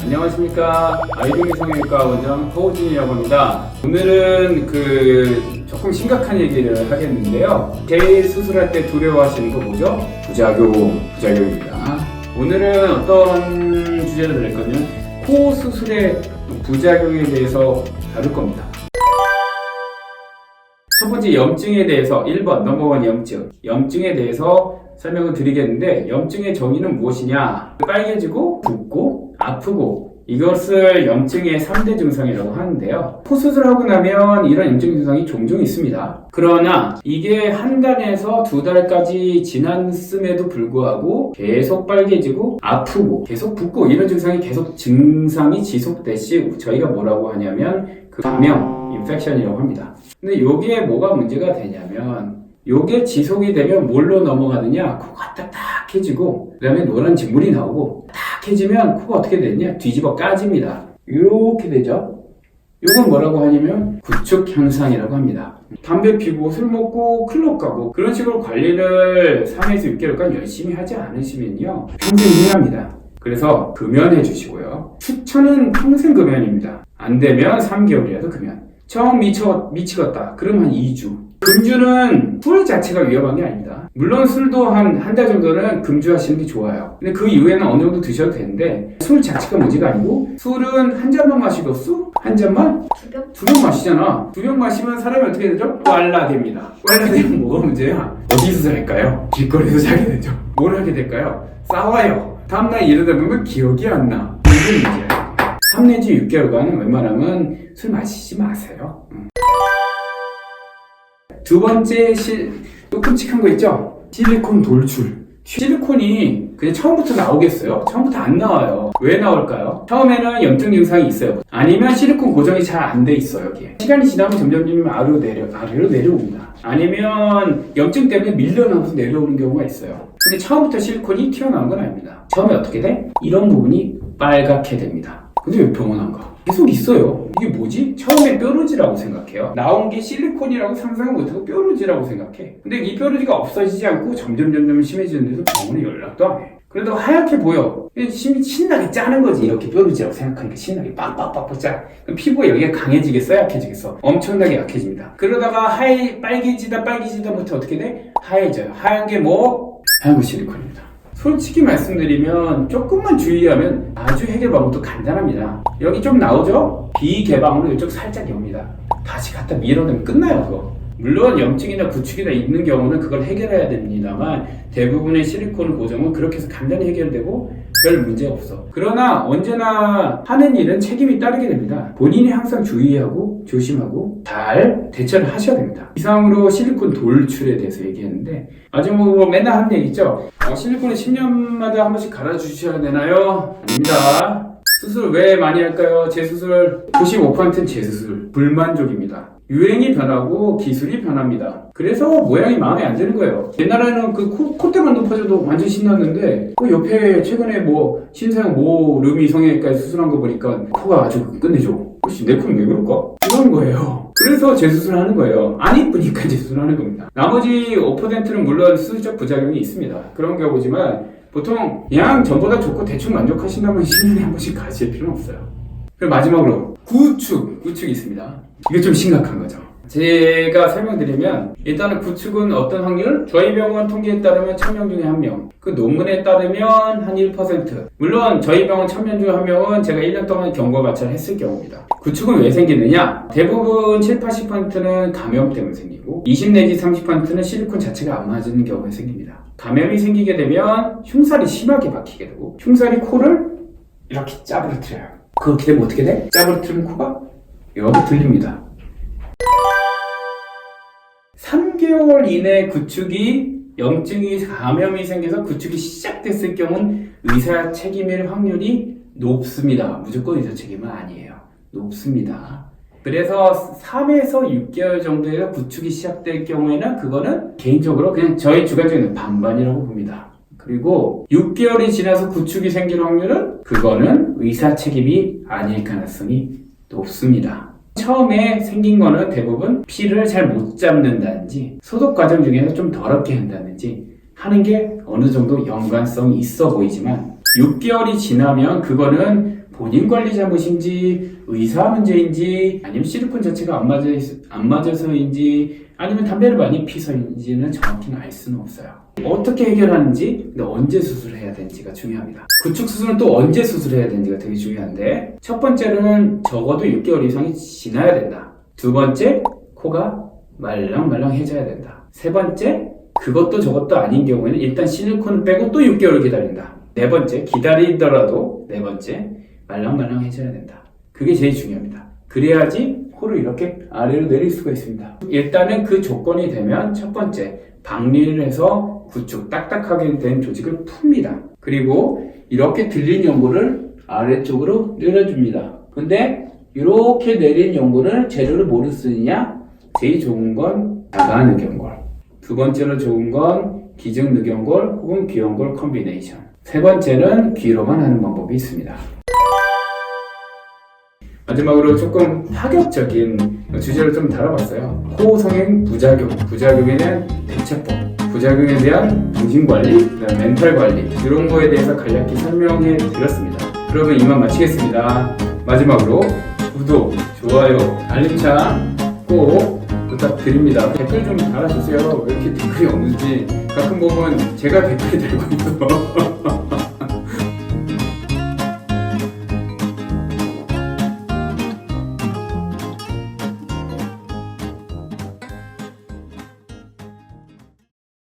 안녕하십니까. 아이돌 성형외과 원장 허우진이라고 합니다. 오늘은 조금 심각한 얘기를 하겠는데요. 개 수술할 때 두려워하시는 거 뭐죠? 부작용입니다. 오늘은 어떤 주제를 드릴 거냐면 코 수술의 부작용에 대해서 다룰 겁니다. 첫 번째 염증에 대해서 1번 넘버원 염증에 대해서 설명을 드리겠는데, 염증의 정의는 무엇이냐? 빨개지고 붓고 아프고, 이것을 염증의 3대 증상이라고 하는데요. 코 수술하고 나면 이런 염증 증상이 종종 있습니다. 그러나 이게 한 달에서 두 달까지 지났음에도 불구하고 계속 빨개지고 아프고 계속 붓고 이런 증상이 지속될 시 저희가 뭐라고 하냐면 감염, 인펙션이라고 합니다. 근데 이게 뭐가 문제가 되냐면, 요게 지속이 되면 뭘로 넘어가느냐? 코가 딱딱해지고, 그 다음에 노란 진물이 나오고, 딱해지면 코가 어떻게 되느냐? 뒤집어 까집니다. 이렇게 되죠? 요건 뭐라고 하냐면 구축 현상이라고 합니다. 담배 피고 술 먹고 클럽 가고 그런 식으로 관리를 3에서 6개월간 열심히 하지 않으시면요, 평생 후회합니다. 그래서 금연해 주시고요. 추천은 평생 금연입니다. 안 되면 3개월이라도 금연. 처음 미치겠다. 그럼 한 2주. 금주는 술 자체가 위험한 게 아닙니다. 물론 술도 한 달 정도는 금주하시는 게 좋아요. 근데 그 이후에는 어느 정도 드셔도 되는데, 술 자체가 문제가 아니고, 술은 한 잔만 마시겠어? 한 잔만? 두 병 마시잖아. 두 병 마시면 사람이 어떻게 되죠? 꽐라됩니다. 꽐라되면 뭐가 문제야? 어디서 잘까요? 길거리에서 자게 되죠. 뭘 하게 될까요? 싸워요. 다음날 이러다 보면 기억이 안 나. 이게 문제예요. 3 내지 6개월간은 웬만하면 술 마시지 마세요. 두 번째 또 끔찍한 거 있죠? 실리콘 돌출. 실리콘이 그냥 처음부터 나오겠어요? 처음부터 안 나와요. 왜 나올까요? 처음에는 염증 증상이 있어요. 아니면 실리콘 고정이 잘 안 돼 있어요, 여기에. 시간이 지나면 점점 아래로 내려옵니다. 아니면 염증 때문에 밀려나면서 내려오는 경우가 있어요. 근데 처음부터 실리콘이 튀어나온 건 아닙니다. 처음에 어떻게 돼? 이런 부분이 빨갛게 됩니다. 근데 왜 병원 안 가? 계속 있어요. 이게 뭐지? 처음에 뾰루지라고 생각해요. 나온 게 실리콘이라고 상상을 못하고 뾰루지라고 생각해. 근데 이 뾰루지가 없어지지 않고 점점 심해지는데도 병원에 연락도 안 해. 그래도 하얗게 보여. 신나게 짜는 거지. 이렇게 뾰루지라고 생각하니까 신나게 빡빡 짜. 그럼 피부가 여기가 강해지겠어? 약해지겠어? 엄청나게 약해집니다. 그러다가 빨개지다 못해 어떻게 돼? 하얘져요. 하얀 게 뭐? 하얀 거 실리콘입니다. 솔직히 말씀드리면 조금만 주의하면 아주 해결 방법도 간단합니다. 여기 좀 나오죠? 비개방으로 이쪽 살짝 엽니다. 다시 갖다 밀어내면 끝나요, 그거. 물론 염증이나 구축이나 있는 경우는 그걸 해결해야 됩니다만, 대부분의 실리콘 고정은 그렇게 해서 간단히 해결되고 별 문제 없어. 그러나 언제나 하는 일은 책임이 따르게 됩니다. 본인이 항상 주의하고 조심하고 잘 대처를 하셔야 됩니다. 이상으로 실리콘 돌출에 대해서 얘기했는데, 아주 맨날 하는 얘기 있죠? 실리콘을 10년마다 한 번씩 갈아주셔야 되나요? 아닙니다. 수술 왜 많이 할까요? 재수술 95%는 재수술 불만족입니다. 유행이 변하고 기술이 변합니다. 그래서 모양이 마음에 안 드는 거예요. 옛날에는 콧대만 높아져도 완전 신났는데, 옆에 최근에 신사용 르미 성형외과에 수술한 거 보니까 코가 아주 끝내줘. 혹시 내 코는 왜 그럴까? 이런 거예요. 그래서 재수술 하는 거예요. 안 이쁘니까 재수술 하는 겁니다. 나머지 5%는 물론 수술적 부작용이 있습니다. 그런 경우지만 보통 그냥 전보다 좋고 대충 만족하신다면 10년에 한 번씩 가실 필요는 없어요. 그리고 마지막으로 구축이 있습니다. 이게 좀 심각한 거죠. 제가 설명드리면, 일단은 구축은 어떤 확률? 저희 병원 통계에 따르면 1000명 중에 1명. 그 논문에 따르면 한 1%. 물론 저희 병원 1000명 중에 1명은 제가 1년 동안 경과 관찰을 했을 경우입니다. 구축은 왜 생기느냐? 대부분 70-80%는 감염 때문에 생기고, 20 내지 30%는 실리콘 자체가 안 맞는 경우에 생깁니다. 감염이 생기게 되면 흉살이 심하게 박히게 되고, 흉살이 코를 이렇게 짜부러뜨려요. 그렇게 되면 어떻게 돼? 짜부러뜨리면 코가 여기 들립니다. 3개월 이내 염증이 감염이 생겨서 구축이 시작됐을 경우는 의사 책임일 확률이 높습니다. 무조건 의사 책임은 아니에요. 높습니다. 그래서 3에서 6개월 정도에서 구축이 시작될 경우에는 그거는 개인적으로 그냥 저희 주관적인 반반이라고 봅니다. 그리고 6개월이 지나서 구축이 생길 확률은 그거는 의사 책임이 아닐 가능성이 높습니다. 처음에 생긴 거는 대부분 피를 잘 못 잡는다든지 소독 과정 중에서 좀 더럽게 한다든지 하는 게 어느 정도 연관성이 있어 보이지만 6개월이 지나면 그거는 본인 관리 잘못인지, 의사 문제인지, 아니면 실리콘 자체가 안 맞아서인지, 아니면 담배를 많이 피서인지는 정확히는 알 수는 없어요. 어떻게 해결하는지, 근데 언제 수술해야 되는지가 중요합니다. 구축 수술은 또 언제 수술해야 되는지가 되게 중요한데, 첫 번째로는 적어도 6개월 이상이 지나야 된다. 두 번째, 코가 말랑말랑해져야 된다. 세 번째, 그것도 저것도 아닌 경우에는 일단 실리콘을 빼고 또 6개월 기다린다. 네 번째, 기다리더라도 네 번째, 말랑말랑해져야 된다. 그게 제일 중요합니다. 그래야지 코를 이렇게 아래로 내릴 수가 있습니다. 일단은 그 조건이 되면 첫 번째, 박리를 해서 구축, 딱딱하게 된 조직을 풉니다. 그리고 이렇게 들린 연골을 아래쪽으로 내려줍니다. 근데 이렇게 내린 연골을 재료를 뭐로 쓰느냐? 제일 좋은 건 자가늑연골. 두 번째로 좋은 건 기증늑연골 혹은 귀연골 콤비네이션. 세 번째는 귀로만 하는 방법이 있습니다. 마지막으로 조금 파격적인 주제를 좀 다뤄봤어요. 코 성행 부작용, 부작용에 대한 대처법, 부작용에 대한 정신관리, 멘탈관리 이런 거에 대해서 간략히 설명해 드렸습니다. 그러면 이만 마치겠습니다. 마지막으로 구독, 좋아요, 알림창 꼭 부탁드립니다. 댓글 좀 달아주세요. 왜 이렇게 댓글이 없는지 가끔 보면 제가 댓글 달고 있어.